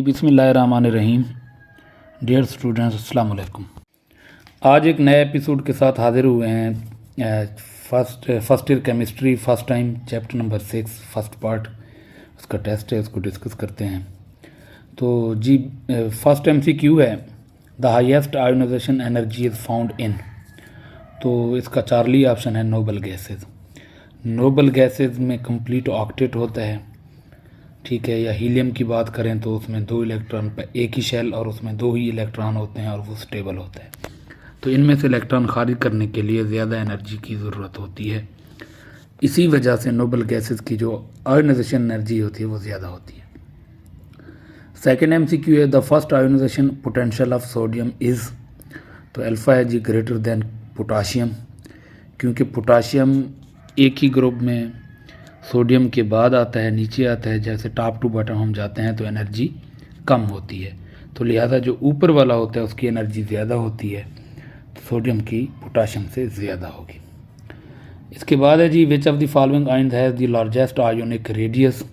बिस्मिल्लाहिर्रहमानिर्रहीम। Dear students, अस्सलाम वालेकुम। आज एक नए एपिसोड के साथ हाजिर हुए हैं। First year chemistry first time chapter number 6 first part, उसका टेस्ट है, उसको डिस्कस करते हैं। तो जी फर्स्ट MCQ है, the highest ionization energy is found in. तो इसका चार्ली ऑप्शन है नोबल गैसेज। नोबल गैसेज में कंप्लीट ऑक्टेट होता है, ठीक है। या हीलियम की बात करें तो उसमें 2 इलेक्ट्रॉन पर एक ही शेल और उसमें 2 ही इलेक्ट्रॉन होते हैं और वो स्टेबल होता है। तो इनमें से इलेक्ट्रॉन खारिज करने के लिए ज़्यादा एनर्जी की ज़रूरत होती है। इसी वजह से नोबल गैसेस की जो आयोनाइजेशन एनर्जी होती है वो ज़्यादा होती है। सेकेंड MCQ है, the first ionization potential of sodium is. तो अल्फ़ा है जी ग्रेटर देन पोटाशियम, क्योंकि पोटाशियम एक ही ग्रुप में सोडियम के बाद आता है, नीचे आता है। जैसे टॉप टू बॉटम हम जाते हैं तो एनर्जी कम होती है, तो लिहाजा जो ऊपर वाला होता है उसकी एनर्जी ज़्यादा होती है, तो सोडियम की पोटाशियम से ज़्यादा होगी। इसके बाद है जी which of the following ions has the largest ionic radius.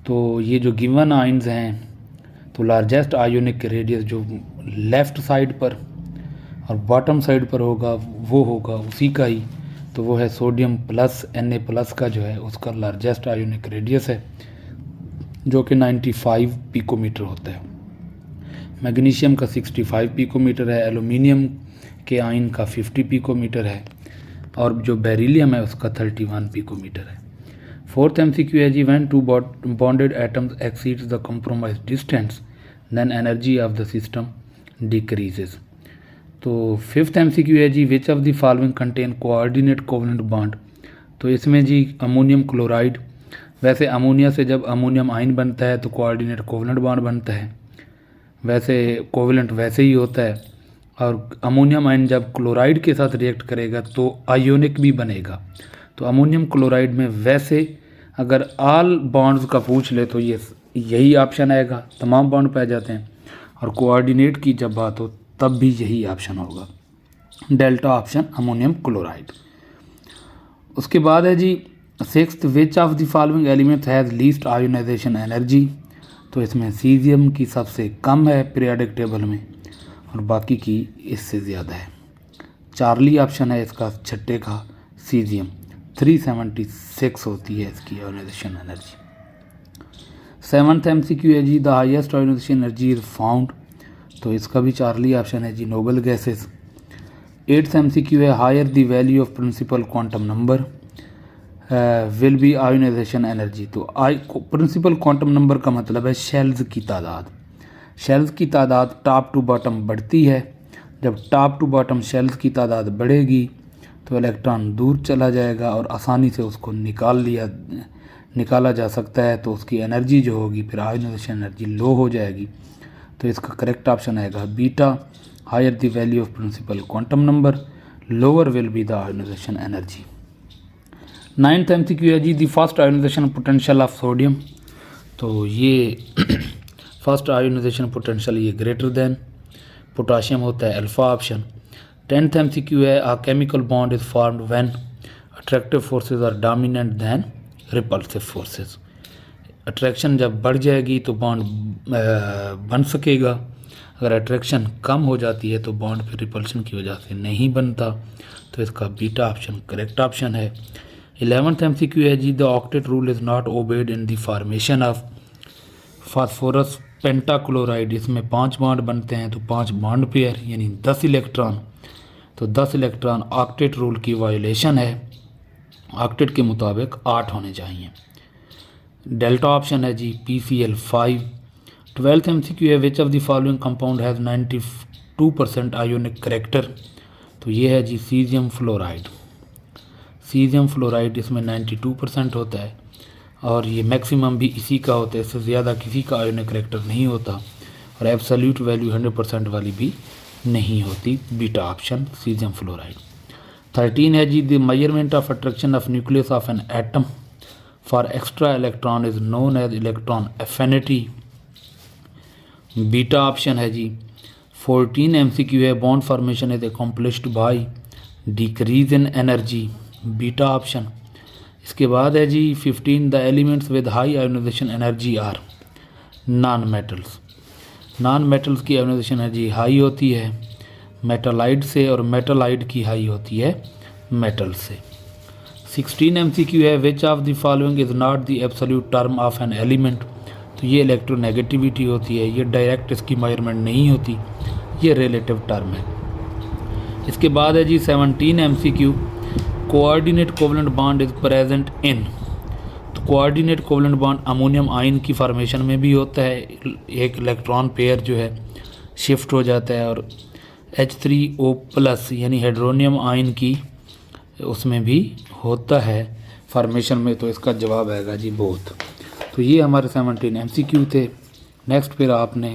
तो ये जो गिवन आयन्स हैं, तो लार्जेस्ट आयोनिक रेडियस जो लेफ़्ट साइड पर और बॉटम साइड पर होगा वो होगा उसी का ही, तो वो है सोडियम प्लस Na+ का जो है उसका लार्जेस्ट आयोनिक रेडियस है, जो कि 95 पिकोमीटर होता है। मैग्नीशियम का 65 पिकोमीटर है, एलुमिनियम के आयन का 50 पिकोमीटर है, और जो बेरिलियम है उसका 31 पिकोमीटर है। फोर्थ MCQ है जी, when two bonded atoms exceeds the compromise distance then energy of the system decreases. तो फिफ्थ MCQ है जी, which of the following contain coordinate covalent bond. तो इसमें जी अमोनियम क्लोराइड, वैसे अमोनिया से जब अमोनियम आयन बनता है तो कोऑर्डिनेट कोवलेंट बॉन्ड बनता है, वैसे कोवलेंट वैसे ही होता है। और अमोनियम आयन जब क्लोराइड के साथ रिएक्ट करेगा तो आयोनिक भी बनेगा। तो अमोनियम क्लोराइड में वैसे अगर ऑल बॉन्ड्स का पूछ ले तो ये यही ऑप्शन आएगा, तमाम बॉन्ड पाए जाते हैं। और कोऑर्डिनेट की जब बात हो तब भी यही ऑप्शन होगा, डेल्टा ऑप्शन अमोनियम क्लोराइड। उसके बाद है जी sixth, which of the following elements has least ionization energy. तो इसमें सीजियम की सबसे कम है पीरियोडिक टेबल में, और बाकी की इससे ज़्यादा है। चार्ली ऑप्शन है इसका छठे का, सीजियम 376 होती है इसकी आयोनाइजेशन एनर्जी। सेवन्थ MCQ है जी, the highest ionization energy is found. तो इसका भी चार्ली ऑप्शन है जी नोबल गैसेस। एट्थ MCQ है, higher the value of principal quantum number will be ionization energy. तो प्रिंसिपल क्वांटम नंबर का मतलब है शेल्स की तादाद। शेल्स की तादाद टॉप टू बॉटम बढ़ती है। जब टॉप टू बॉटम शेल्स की तादाद बढ़ेगी तो इलेक्ट्रॉन दूर चला जाएगा और आसानी से उसको निकाला जा सकता है, तो उसकी एनर्जी जो होगी फिर आयोनाइजेशन एनर्जी लो हो जाएगी। तो इसका करेक्ट ऑप्शन आएगा beta, higher the value of principal quantum number, lower will be the ionization energy. Ninth MCQ है जी, the first ionization potential of sodium. तो ये फर्स्ट आयोनाइजेशन पोटेंशियल ये ग्रेटर देन पोटाशियम होता है, अल्फा ऑप्शन। 10th MCQ है, a chemical bond is formed when attractive forces are dominant than repulsive forces. Attraction जब बढ़ जाएगी तो बॉन्ड बन सकेगा, अगर अट्रैक्शन कम हो जाती है तो बॉन्ड फिर रिपल्शन की वजह से नहीं बनता। तो इसका बीटा ऑप्शन करेक्ट ऑप्शन है। 11th MCQ है जी, the octet rule is not obeyed in the formation of phosphorus pentachloride. इसमें 5 बॉन्ड बनते हैं, तो 5 बॉन्ड पेयर यानी 10 इलेक्ट्रॉन। तो 10 इलेक्ट्रॉन ऑक्टेट रूल की वायोलेशन है, ऑक्टेट के मुताबिक 8 होने चाहिए। डेल्टा ऑप्शन है जी PCl5। 12th MCQ है, विच of the following compound has 92% ionic character. तो ये है जी सीजियम फ्लोराइड। सीजियम फ्लोराइड इसमें 92% होता है, और ये मैक्सिमम भी इसी का होता है, इससे ज़्यादा किसी का आयोनिक करेक्टर नहीं होता, और एब्सोल्यूट वैल्यू 100% वाली भी नहीं होती। Beta option caesium fluoride. 13 है जी, the measurement of attraction of nucleus of an atom for extra electron is known as electron affinity. Beta option है जी। 14 MCQ है, bond formation is accomplished by decrease in energy. Beta option. इसके बाद है जी 15, the elements with high ionization energy are non metals. Non metals की ionization energy high होती है मेटालाइट से, और मेटालाइट की हाई होती है मेटल से। 16 MCQ है, विच of the following is not the absolute term of an element. तो ये इलेक्ट्रोनेगेटिविटी होती है, ये डायरेक्ट इसकी मेजरमेंट नहीं होती, ये रिलेटिव टर्म है। इसके बाद है जी 17 MCQ, coordinate covalent bond is present in. तो coordinate covalent bond ammonium ion की फॉर्मेशन में भी होता है, एक इलेक्ट्रॉन पेयर जो है शिफ्ट हो जाता है, और H3O+ यानी हाइड्रोनियम आयन की उसमें भी होता है फॉर्मेशन में। तो इसका जवाब आएगा जी बोथ। तो ये हमारे 17 MCQ थे। नेक्स्ट फिर आपने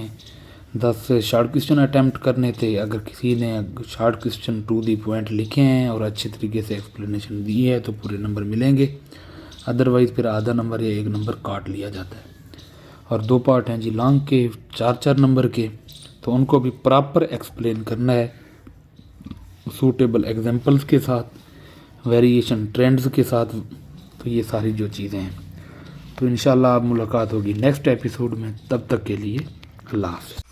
10 शॉर्ट क्वेश्चन अटैम्प्ट करने थे। अगर किसी ने short question to the point लिखे हैं और अच्छे तरीके से एक्सप्लेनेशन दी है तो पूरे नंबर मिलेंगे, अदरवाइज़ फिर आधा नंबर या 1 नंबर काट लिया जाता है। और 2 पार्ट हैं जी लॉन्ग के 4-4 नंबर के, तो उनको भी प्रॉपर एक्सप्लेन करना है सूटेबल एग्जांपल्स के साथ, वेरिएशन ट्रेंड्स के साथ। तो ये सारी जो चीज़ें हैं, तो इंशाल्लाह अब मुलाकात होगी नेक्स्ट एपिसोड में। तब तक के लिए अल्लाह हाफ़िज़।